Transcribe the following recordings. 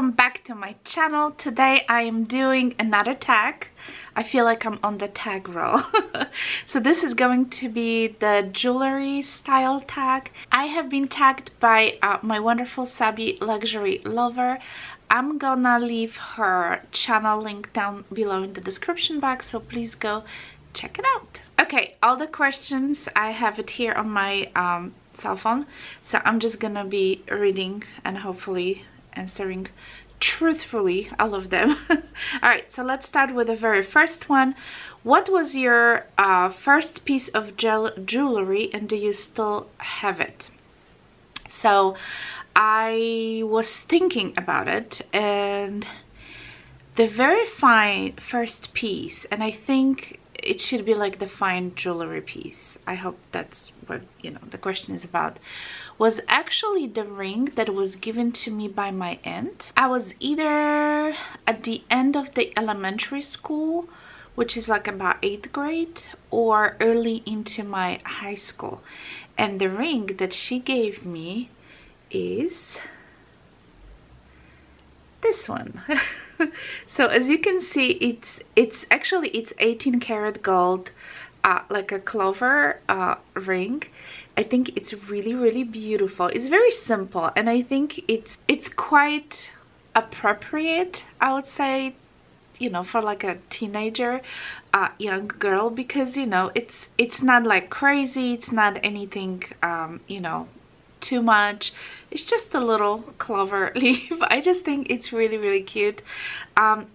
welcome back to my channel. Today I am doing another tag. I feel like I'm on the tag roll. So this is going to be the jewelry style tag. I have been tagged by my wonderful Sabi luxury lover. I'm gonna leave her channel link down below in the description box, so please go check it out. Okay, all the questions, I have it here on my cell phone, so I'm just gonna be reading and hopefully answering truthfully all of them. All right, so let's start with the very first one. What was your first piece of jewelry, and do you still have it? So I was thinking about it, and the very first piece, and I think it should be like the fine jewelry piece, I hope that's what, you know, the question is about, was actually the ring that was given to me by my aunt. I was either at the end of the elementary school, which is like about 8th grade, or early into my high school, and the ring that she gave me is this one. So as you can see, it's actually 18 karat gold, like a clover ring. I think it's really beautiful. It's very simple, and I think it's quite appropriate, I would say, you know, for like a teenager, young girl, because, you know, it's not like crazy, it's not anything you know, too much. It's just a little clover leaf. I just think it's really cute.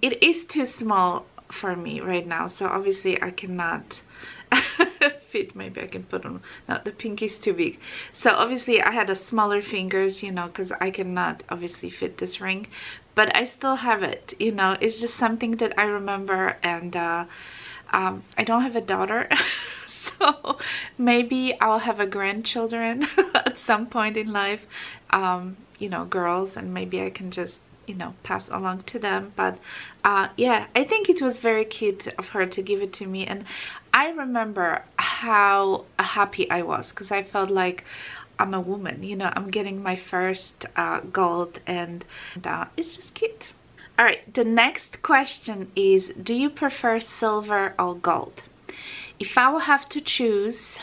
It is too small for me right now, so obviously I cannot fit. Maybe I can put on, no, the pinky is too big, so obviously I had a smaller fingers, you know, because I cannot obviously fit this ring, but I still have it, you know. It's just something that I remember, and I don't have a daughter. So maybe I'll have a grandchildren at some point in life, you know, girls, and maybe I can just, you know, pass along to them. But yeah, I think it was very cute of her to give it to me, and I remember how happy I was, because I felt like I'm a woman, you know, I'm getting my first gold, and it's just cute. All right, the next question is, do you prefer silver or gold? If I will have to choose,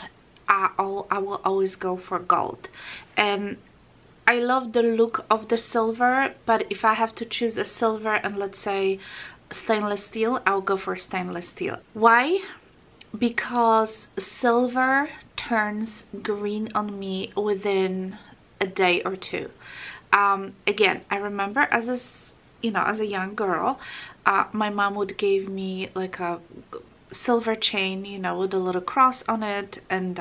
I will always go for gold. I love the look of the silver, but if I have to choose a silver and let's say stainless steel, I'll go for stainless steel. Why? Because silver turns green on me within a day or two. Again, I remember as a young girl, my mom would give me like a silver chain, you know, with a little cross on it, and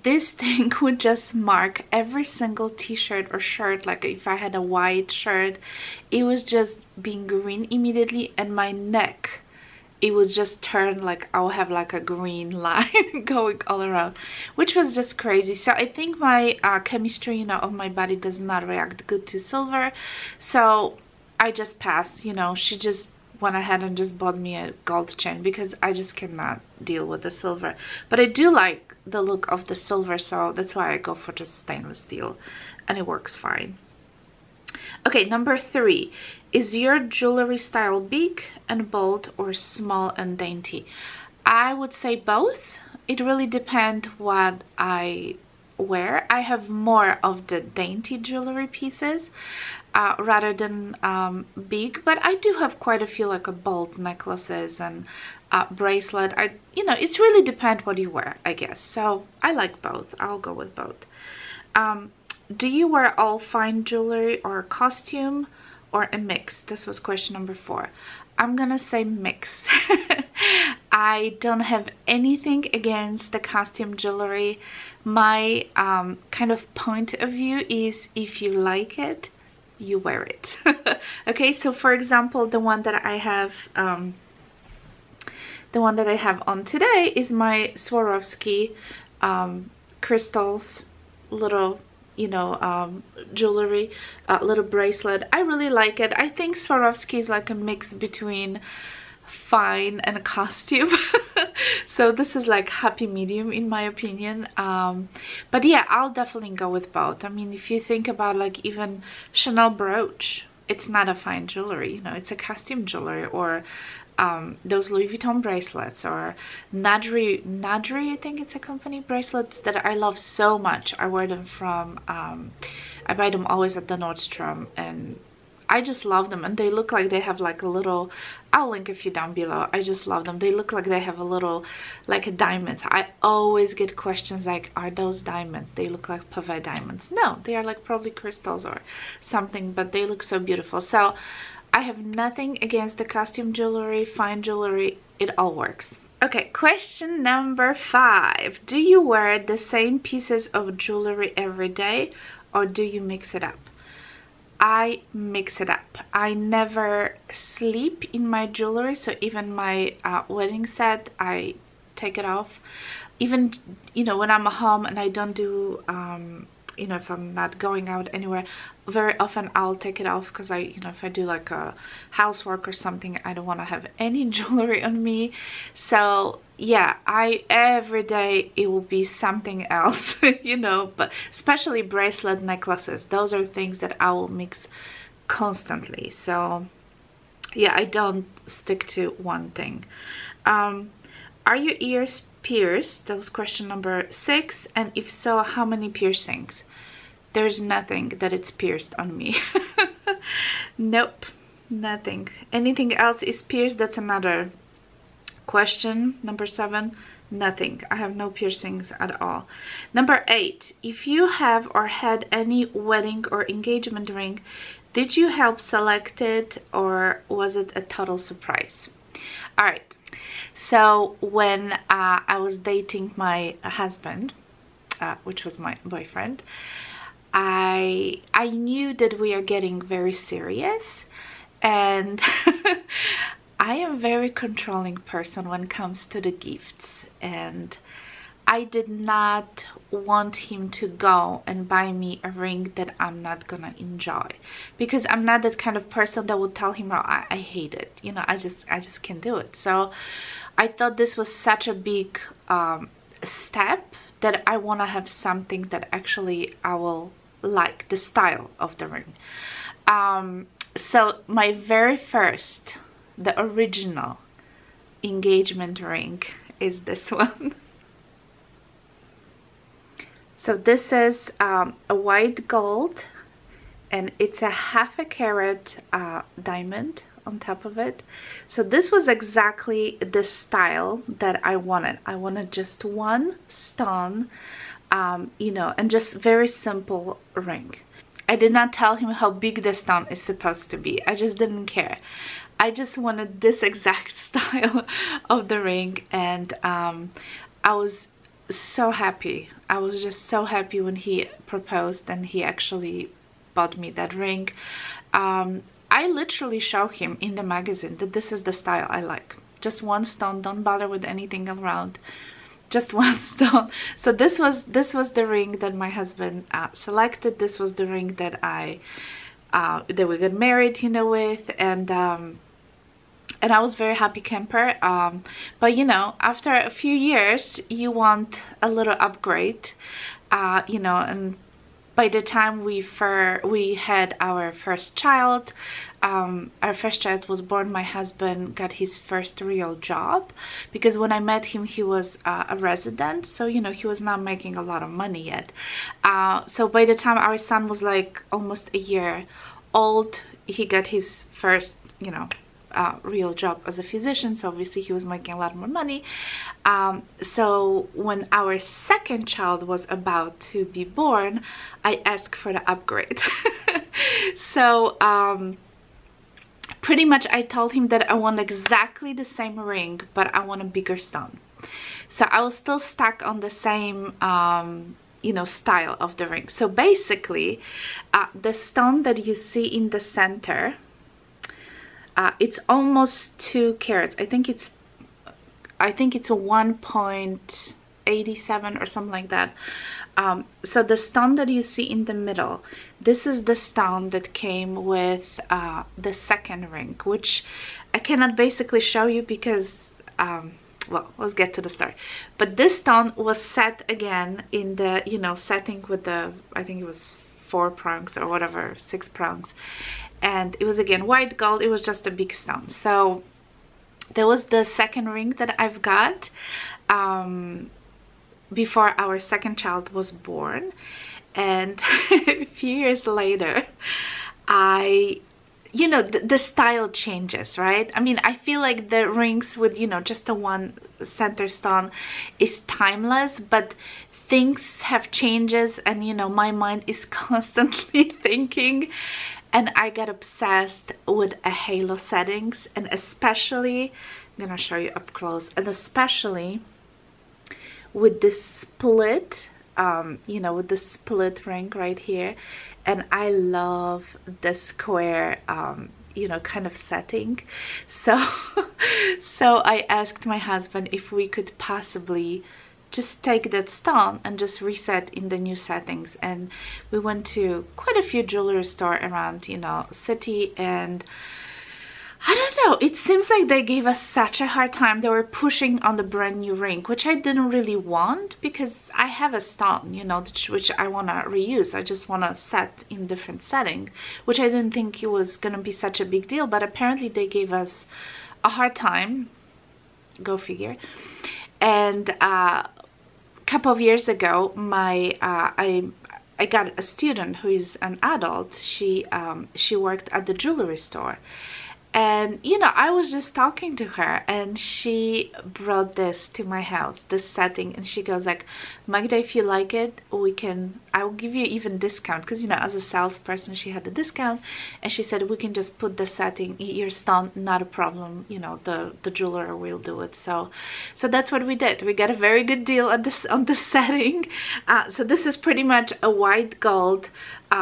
this thing would just mark every single t-shirt or shirt. Like if I had a white shirt, it was just being green immediately, and my neck, it would just turn like I'll have like a green line going all around, which was just crazy. So I think my chemistry, you know, of my body does not react good to silver, so I just passed. You know, she just went ahead and just bought me a gold chain because I just cannot deal with the silver. But I do like the look of the silver, so that's why I go for just stainless steel, and it works fine. Okay, number 3. Is your jewelry style big and bold or small and dainty? I would say both. It really depends what I wear. I have more of the dainty jewelry pieces rather than big, but I do have quite a few like a bold necklaces and bracelet. You know, it's really depends what you wear, I guess. So I like both. I'll go with both. Do you wear all fine jewelry or costume, or a mix? This was question number 4. I'm gonna say mix. I don't have anything against the costume jewelry. My kind of point of view is, if you like it, you wear it. Okay, so for example, the one that I have on today is my Swarovski crystals, little, you know, jewelry, little bracelet. I really like it. I think Swarovski is like a mix between fine and costume. So this is like happy medium in my opinion. But yeah, I'll definitely go with both. I mean, if you think about like even Chanel brooch, it's not a fine jewelry, you know, it's a costume jewelry. Or those Louis Vuitton bracelets, or Nadia, I think it's a company, bracelets that I love so much. I wear them from I buy them always at the Nordstrom, and I just love them. And they look like they have like a little, I'll link a few down below. I just love them. They look like they have a little, like a diamonds. I always get questions like, are those diamonds? They look like pave diamonds. No, they are like probably crystals or something, but they look so beautiful. So I have nothing against the costume jewelry, fine jewelry, it all works. Okay, question number 5. Do you wear the same pieces of jewelry every day, or do you mix it up? I mix it up. I never sleep in my jewelry, so even my wedding set, I take it off. Even, you know, when I'm home and I don't do, you know, if I'm not going out anywhere, very often I'll take it off, because I, you know, if I do like a housework or something, I don't want to have any jewelry on me. So yeah, every day it will be something else, you know, but especially bracelet, necklaces, those are things that I will mix constantly. So yeah, I don't stick to one thing. Are your ears pierced? That was question number 6. And if so, how many piercings? There's nothing that it's pierced on me. Nope, nothing. Anything else is pierced? That's another question. Number 7, nothing. I have no piercings at all. Number 8, if you have or had any wedding or engagement ring, did you help select it, or was it a total surprise? All right. So when I was dating my husband, which was my boyfriend, I knew that we are getting very serious, and I am a very controlling person when it comes to the gifts, and I did not want him to go and buy me a ring that I'm not gonna enjoy, because I'm not that kind of person that would tell him, oh, I hate it, you know, I just can't do it. So I thought this was such a big step that I want to have something that actually I will like, the style of the ring. So my very first, the original engagement ring is this one. So this is a white gold, and it's a 1/2 carat diamond on top of it. So this was exactly the style that I wanted. I wanted just one stone, you know, and just very simple ring. I did not tell him how big the stone is supposed to be. I just didn't care. I just wanted this exact style of the ring, and I was so happy. I was just so happy when he proposed and he actually bought me that ring. I literally show him in the magazine that this is the style I like. Just one stone, don't bother with anything around, just one stone. So this was the ring that my husband selected. This was the ring that that we got married, you know, with, and I was very happy camper. But you know, after a few years you want a little upgrade, you know, and by the time we had our first child, was born, my husband got his first real job, because when I met him he was a resident, so you know, he was not making a lot of money yet. So by the time our son was like almost a year old, he got his first, you know, real job as a physician, so obviously he was making a lot more money. So when our second child was about to be born, I asked for the upgrade. So pretty much I told him that I want exactly the same ring, but I want a bigger stone. So I was still stuck on the same you know, style of the ring. So basically the stone that you see in the center, it's almost 2 carats. I think it's a 1.8 87 or something like that. So the stone that you see in the middle, this is the stone that came with the second ring, which I cannot basically show you because well, let's get to the start. But this stone was set again in the, you know, setting with the, I think it was 4 prongs or whatever, 6 prongs, and it was again white gold. It was just a big stone. So there was the second ring that I've got before our second child was born, and a few years later, you know, the style changes, right? I mean, I feel like the rings with, you know, just a one center stone is timeless, but things have changes, and you know, my mind is constantly thinking, and I got obsessed with a halo settings, and especially, I'm gonna show you up close, and especially with this split, you know, with the split ring right here. And I love the square, you know, kind of setting. So so I asked my husband if we could possibly just take that stone and just reset in the new settings. And we went to quite a few jewelry stores around, you know, city, and I don't know, it seems like they gave us such a hard time. They were pushing on the brand new ring, which I didn't really want because I have a stone, you know, which I want to reuse. I just want to set in different setting, which I didn't think it was going to be such a big deal, but apparently they gave us a hard time. Go figure. And a couple of years ago, I got a student who is an adult. She worked at the jewelry store. And you know, I was just talking to her, and she brought this to my house, this setting, and she goes like, Magda, if you like it, I will give you even discount, because you know, as a salesperson she had a discount, and she said we can just put the setting, your stone, not a problem, you know, the jeweler will do it. So that's what we did. We got a very good deal on the setting. So this is pretty much a white gold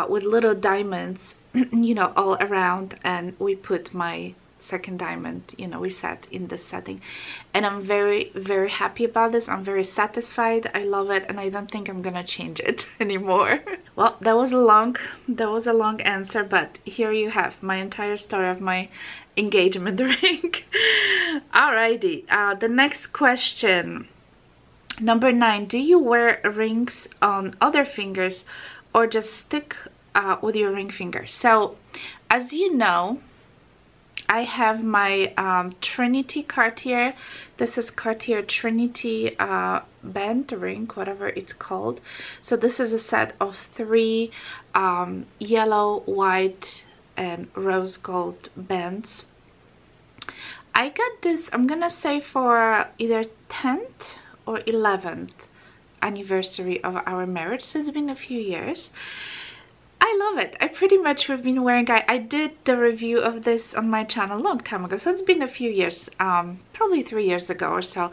with little diamonds, you know, all around, and we put my second diamond, you know, we set in this setting, and I'm very, very happy about this. I'm very satisfied. I love it, and I don't think I'm gonna change it anymore. Well, that was a long answer, but here you have my entire story of my engagement ring. Alrighty, the next question, number 9, do you wear rings on other fingers or just stick with your ring finger? So as you know, I have my Trinity Cartier. This is Cartier Trinity band ring, whatever it's called. So this is a set of 3 yellow, white and rose gold bands. I got this, I'm gonna say, for either 10th or 11th anniversary of our marriage, so it's been a few years. I love it. I pretty much have been wearing, I did the review of this on my channel a long time ago, so it's been a few years, probably 3 years ago or so.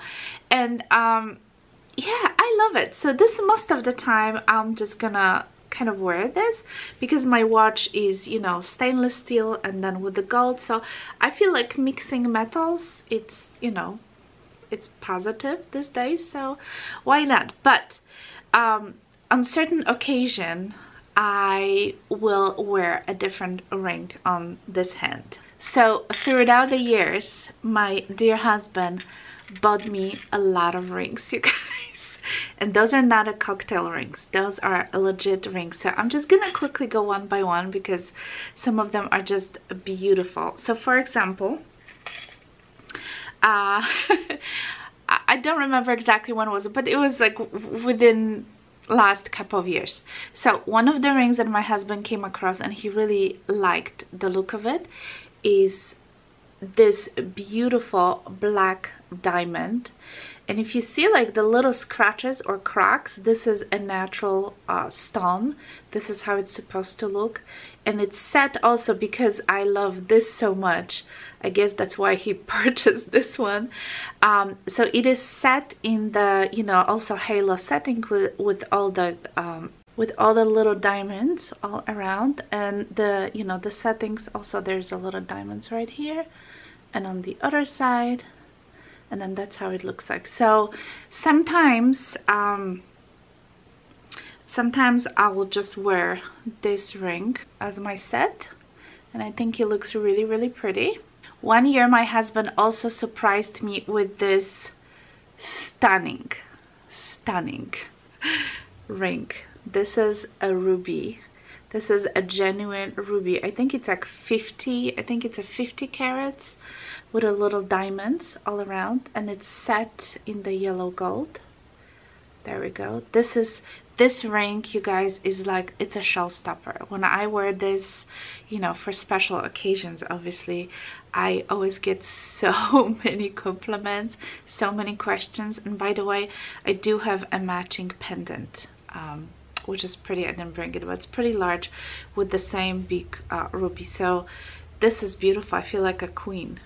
And yeah, I love it. So this, most of the time I'm just gonna kind of wear this because my watch is, you know, stainless steel and then with the gold, so I feel like mixing metals, it's, you know, it's positive these days, so why not? But on certain occasion I will wear a different ring on this hand. So throughout the years, my dear husband bought me a lot of rings, you guys. And those are not a cocktail rings. Those are a legit rings. So I'm just gonna quickly go one by one because some of them are just beautiful. So for example, I don't remember exactly when it was, but it was like within last couple of years. So one of the rings that my husband came across and he really liked the look of it is this beautiful black diamond. And if you see like the little scratches or cracks, this is a natural stone. This is how it's supposed to look. And it's set also because I love this so much. I guess that's why he purchased this one. So it is set in the, you know, also halo setting with all the little diamonds all around, and the, you know, the settings also, there's a little diamonds right here and on the other side, and then that's how it looks like. So sometimes sometimes I will just wear this ring as my set, and I think it looks really, really pretty. One year my husband also surprised me with this stunning ring. This is a ruby. This is a genuine ruby. I think it's like 50, I think it's a 50 carats with a little diamonds all around, and it's set in the yellow gold. There we go. This ring, you guys, is like, it's a showstopper. When I wear this, you know, for special occasions, obviously, I always get so many compliments, so many questions. And by the way, I do have a matching pendant, which is pretty. I didn't bring it, but it's pretty large with the same big ruby. So this is beautiful. I feel like a queen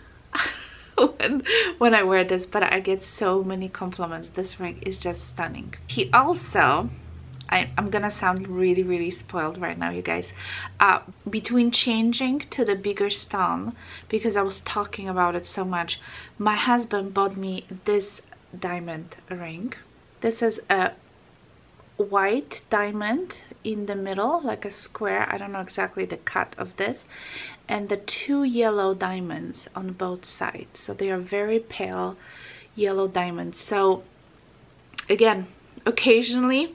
when I wear this, but I get so many compliments. This ring is just stunning. He also, I'm gonna sound really, really spoiled right now, you guys. Between changing to the bigger stone, because I was talking about it so much, my husband bought me this diamond ring. This is a white diamond in the middle, like a square. I don't know exactly the cut of this, and the two yellow diamonds on both sides. So they are very pale yellow diamonds. So again, occasionally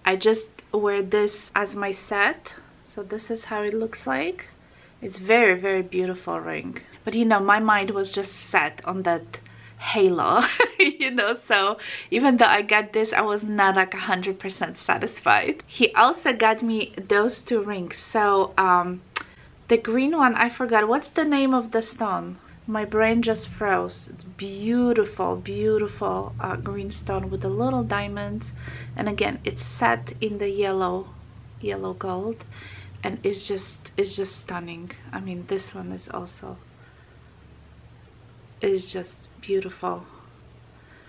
I just wear this as my set. So this is how it looks like. It's very, very beautiful ring. But you know, my mind was just set on that halo, you know, so even though I got this, I was not like 100% satisfied. He also got me those two rings. So the green one, I forgot, what's the name of the stone? My brain just froze. It's beautiful, beautiful green stone with the little diamonds, and again, it's set in the yellow gold, and it's just stunning. I mean, this one is also just beautiful.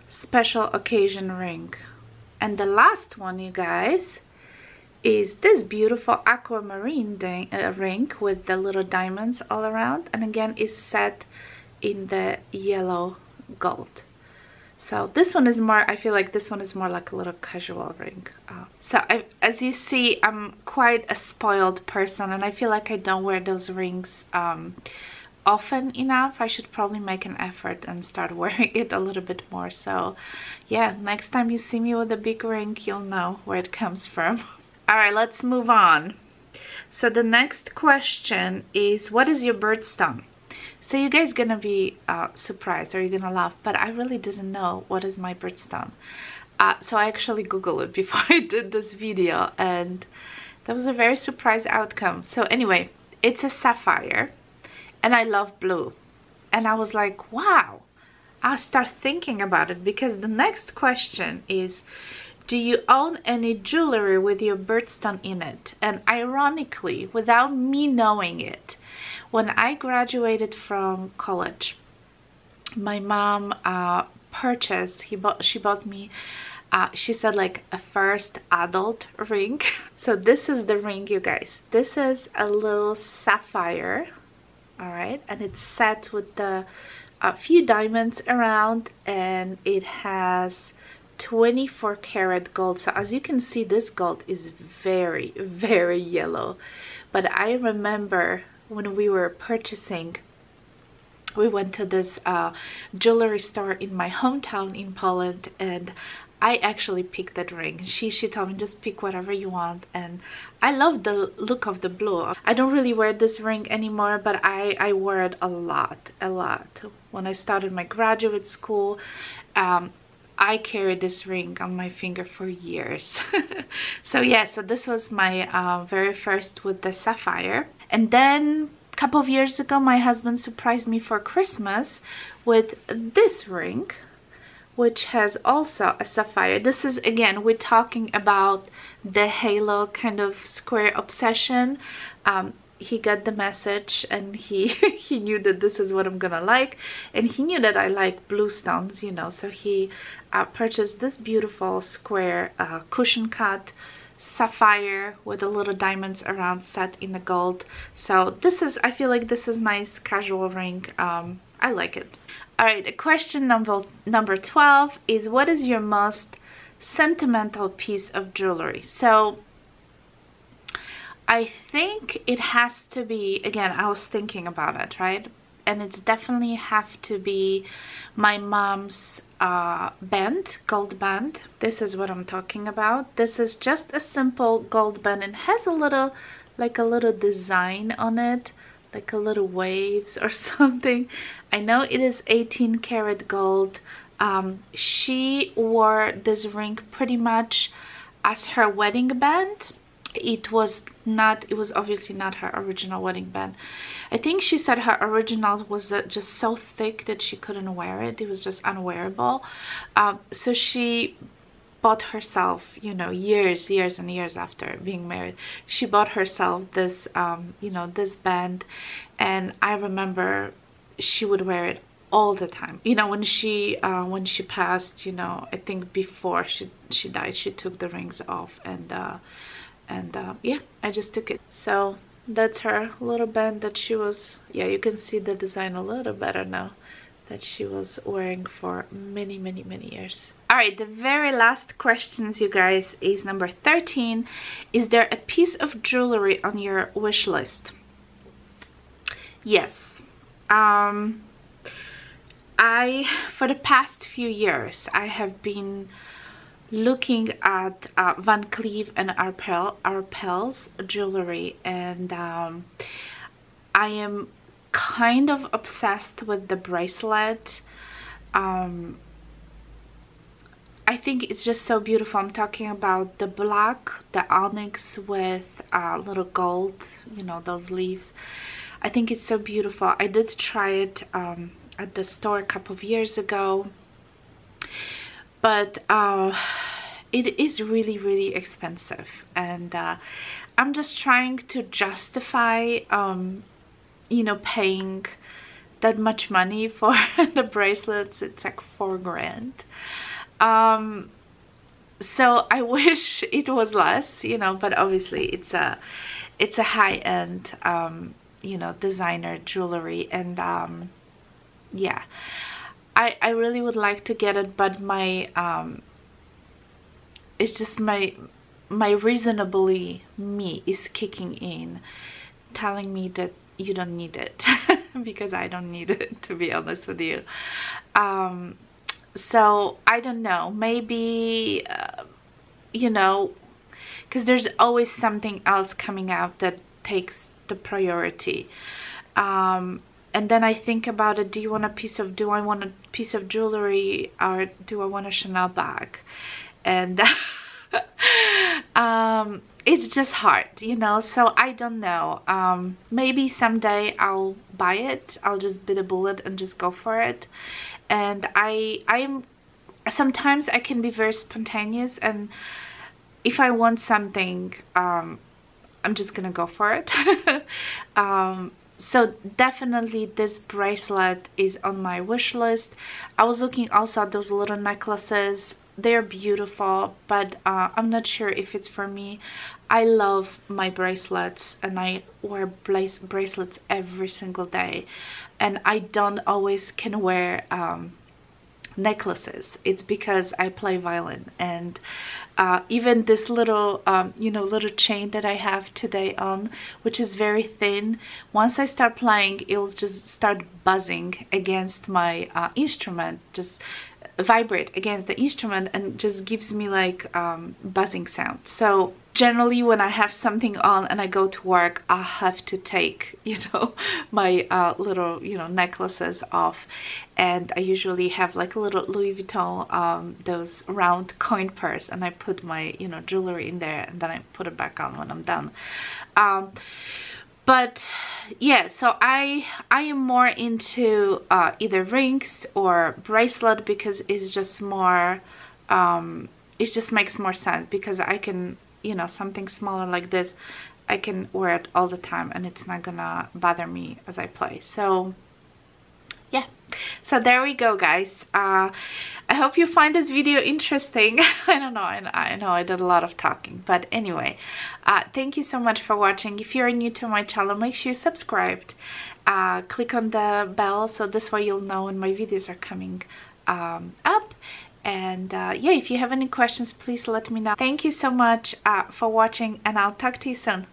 Special occasion ring. And the last one, you guys, is this beautiful aquamarine ring with the little diamonds all around, and again is set in the yellow gold. So this one is more, I feel like this one is more like a little casual ring. As you see, I'm quite a spoiled person, and I feel like I don't wear those rings often enough. I should probably make an effort and start wearing it a little bit more. So yeah, next time you see me with a big ring, you'll know where it comes from. All right, let's move on. So the next question is, what is your birthstone? So you guys gonna be surprised, or you're gonna laugh, but I really didn't know what is my birthstone. So I actually Googled it before I did this video, and that was a very surprise outcome. So anyway, it's a sapphire, and I love blue. And I was like, wow, I'll start thinking about it, because the next question is, do you own any jewelry with your birthstone in it? And ironically, without me knowing it, when I graduated from college, my mom purchased, she bought me, she said, like a first adult ring. So this is the ring, you guys. This is a little sapphire, all right, and it's set with a few diamonds around, and it has 24 karat gold. So as you can see, this gold is very, very yellow. But I remember when we were purchasing, we went to this jewelry store in my hometown in Poland, and I actually picked that ring. She told me, just pick whatever you want, and I love the look of the blue. I don't really wear this ring anymore, but I wore it a lot. When I started my graduate school, I carried this ring on my finger for years. So yeah, so this was my very first with the sapphire. And then a couple of years ago, my husband surprised me for Christmas with this ring, which has also a sapphire. This is, again, we're talking about the halo kind of square obsession. He got the message, and he knew that this is what I'm gonna like, and he knew that I like blue stones, you know, so he purchased this beautiful square cushion cut sapphire with the little diamonds around, set in the gold. So this is, I feel like this is nice casual ring. I like it. All right, question number 12 is, what is your most sentimental piece of jewelry? So I think it has to be, again, I was thinking about it, right? And it's definitely have to be my mom's band, gold band. This is what I'm talking about. This is just a simple gold band and has a little, like a little design on it, like a little waves or something. I know it is 18 karat gold. She wore this ring pretty much as her wedding band. It was obviously not her original wedding band. I think she said her original was just so thick that she couldn't wear it. It was just unwearable. So she bought herself, you know, years and years after being married, she bought herself this, you know, this band. And I remember she would wear it all the time. You know, when she passed, you know, I think before she died, she took the rings off, and yeah, I just took it. So that's her little band that she was, yeah, you can see the design a little better now, that she was wearing for many years. All right, the very last questions, you guys, is number 13. Is there a piece of jewelry on your wish list? Yes. For the past few years, I have been looking at Van Cleef and Arpels jewelry, and I am kind of obsessed with the bracelet. I think it's just so beautiful. I'm talking about the black, the onyx with little gold, you know, those leaves. I think it's so beautiful. I did try it at the store a couple of years ago, but it is really expensive, and I'm just trying to justify you know, paying that much money for the bracelets. It's like $4 grand. So I wish it was less, you know, but obviously it's a high-end you know, designer jewelry, and yeah, I really would like to get it, but my it's just my reasonably me is kicking in, telling me that you don't need it because I don't need it, to be honest with you. So I don't know, maybe you know, because there's always something else coming out that takes the priority. And then I think about it, do I want a piece of jewelry, or do I want a Chanel bag? And it's just hard, you know, so I don't know. Maybe someday I'll buy it. I'll just bite a bullet and just go for it. And I'm sometimes I can be very spontaneous, and if I want something, I'm just gonna go for it. So definitely this bracelet is on my wish list. I was looking also at those little necklaces. They're beautiful, but I'm not sure if it's for me. I love my bracelets, and I wear bracelets every single day, and I don't always can wear necklaces. It's because I play violin, and even this little you know, little chain that I have today on, which is very thin, once I start playing, it'll just start buzzing against my instrument, just vibrate against the instrument, and just gives me like buzzing sound. So generally when I have something on and I go to work, I have to take, you know, my little, you know, necklaces off, and I usually have like a little Louis Vuitton those round coin purse, and I put my, you know, jewelry in there, and then I put it back on when I'm done. But yeah, so I am more into either rings or bracelet, because it's just more it just makes more sense, because I can, you know, something smaller like this, I can wear it all the time and it's not gonna bother me as I play. So yeah, so there we go, guys. I hope you find this video interesting. I don't know, I know I did a lot of talking, but anyway, thank you so much for watching. If you're new to my channel, make sure you're subscribed. Click on the bell so this way you'll know when my videos are coming up. And yeah, if you have any questions, please let me know. Thank you so much for watching, and I'll talk to you soon.